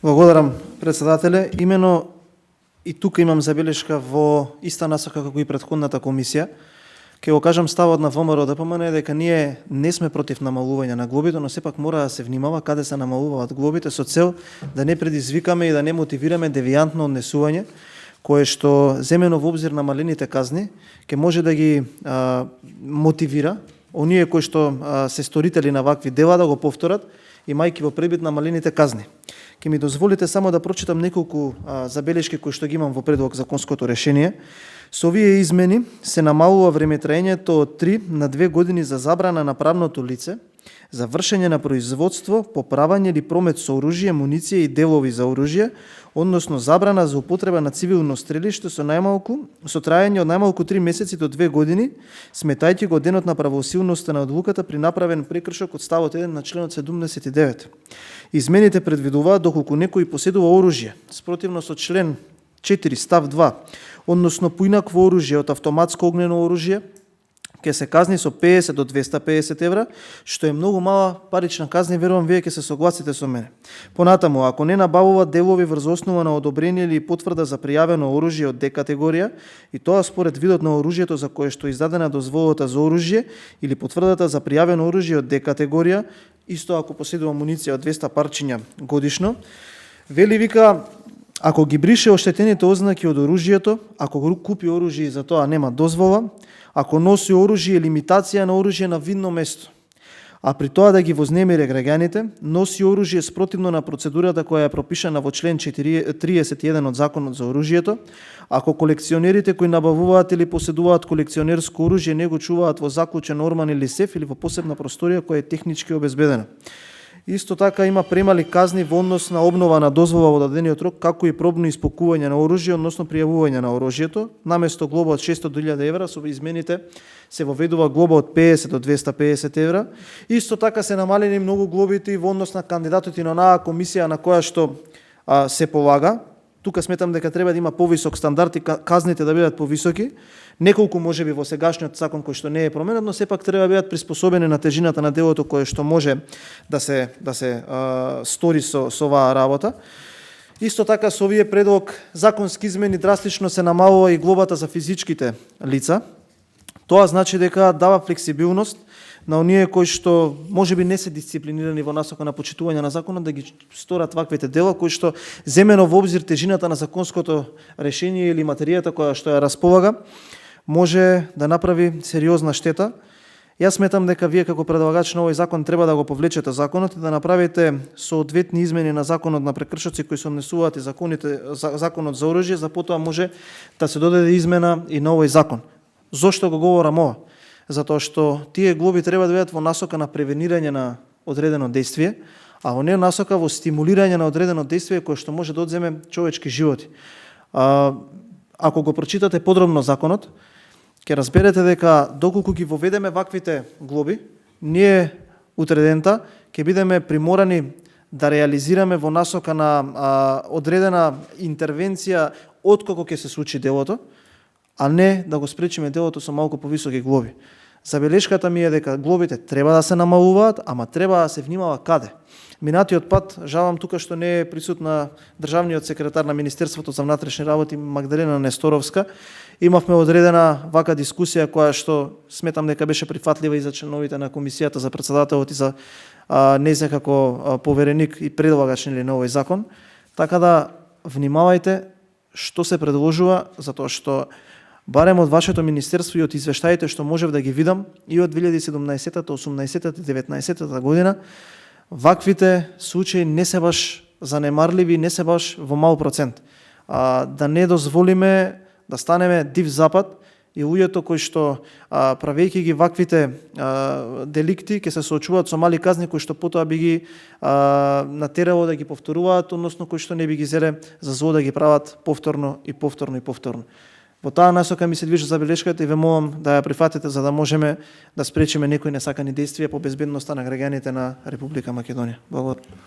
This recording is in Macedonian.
Благодарам, председателе. Имено и тука имам забелешка во иста насока како и претходната комисија. Ке го кажам ставот на ВМРО ДПМН е дека ние не сме против намалување на глобите, но сепак мора да се внимава каде се намалуваат глобите со цел да не предизвикаме и да не мотивираме девијантно однесување, кое што земено во обзир на малените казни, ке може да ги мотивира оние кои што се сторители на вакви дела да го повторат, имајќи во пребит на малените казни. Ке ми дозволите само да прочитам неколку забелешки кои што ги имам во предлог законското решение. Со овие измени се намалува времетраењето од 3 на 2 години за забрана на правното лице за вршење на производство, поправање или промет со оружје, муниција и делови за оружје, односно забрана за употреба на цивилно стрелиште со траење од најмалку 3 месеци до 2 години, сметајќи го денот на правосилноста на одлуката при направен прекршок од ставот 1 на членот 79. Измените предвидуваат доколку некој поседува оружје, спротивно со член 4 став 2, односно поинакво оружје од автоматско огнено оружје, ќе се казни со 50 до 250 евра, што е многу мала парична казна и верувам вие ќе се согласите со мене. Понатаму, ако не набавува делови врз основа на одобрение или потврда за пријавено оружје од Д категорија, и тоа според видот на оружјето за кое што е издадена дозволата за оружје или потврдата за пријавено оружје од Д категорија, исто ако поседува муниција од 200 парчиња годишно, вели вика, ако ги брише оштетените ознаки од оружјето, ако го купи оружје и за тоа нема дозвола, ако носи оружје или имитација на оружје на видно место, а при тоа да ги вознемири граѓаните, носи оружје спротивно на процедурата која е пропишана во член 31 од Законот за оружјето, ако колекционерите кои набавуваат или поседуваат колекционерско оружје не го чуваат во заклучен орман или сеф или во посебна просторија која е технички обезбедена. Исто така има премали казни во однос на обнова на дозвола во дадениот рок, како и пробно исполкување на оружје, односно пријавување на оружјето. Наместо глоба од 600 до 1000 евра, со измените се воведува глоба од 50 до 250 евра. Исто така се намалени многу глобите и во однос на кандидатот и на онаа комисија на која што се полага. Тука сметам дека треба да има повисок стандард и казните да бидат повисоки. Неколку можеби во сегашниот закон кој што не е променет, но сепак треба да бидат приспособени на тежината на делото кое што може да се стори со оваа работа. Исто така со овие предлог законски измени драстично се намалува и глобата за физичките лица. Тоа значи дека дава флексибилност на оние кои што можеби не се дисциплинирани во насока на почитување на законот да ги сторат ваквите дела кои што земено во обзир тежината на законското решение или материјата која што ја располага може да направи сериозна штета. Јас сметам дека вие како предлагач на овој закон треба да го повлечете законот и да направите соодветни измени на законот на прекршоци кои се однесуваат и законот за оружје, за потоа може да се додаде измена и на овој закон. Зошто го говорам ова? Затоа што тие глоби треба да бидат во насока на превенирање на одредено дејствие, а во не насока во стимулирање на одредено дејствие кое што може да одземе човечки животи. Ако го прочитате подробно законот, ќе разберете дека доколку ги воведеме ваквите глоби, ние утредента ќе бидеме приморани да реализираме во насока на одредена интервенција откако ќе се случи делото, а не да го спречиме делото со малку повисоки глоби. Забелешката ми е дека глобите треба да се намалуваат, ама треба да се внимава каде. Минатиот пат, жалам тука што не е присутна државниот секретар на Министерството за внатрешни работи Магдалена Несторовска, имавме одредена вака дискусија која што сметам дека беше прифатлива и за членовите на комисијата, за председателот и за нејзе како повереник и предлагач на овој закон. Така да внимавајте што се предложува, затоа што барем од вашето министерство и од извештаите што можев да ги видам и од 2017, 18, 19 година, ваквите случаи не се баш занемарливи, не се баш во мал процент. Да не дозволиме да станеме див запад и луѓето кои што правејќи ги ваквите деликти ќе се соочуваат со мали казни кои што потоа би ги натерало да ги повторуваат, односно кои што не би ги зеле за зло да ги прават повторно и повторно и повторно. Во таа насока ми се движи забелешката и ве молам да ја прифатите за да можеме да спречиме некои несакани дејствија по безбедноста на граѓаните на Република Македонија. Благодарам.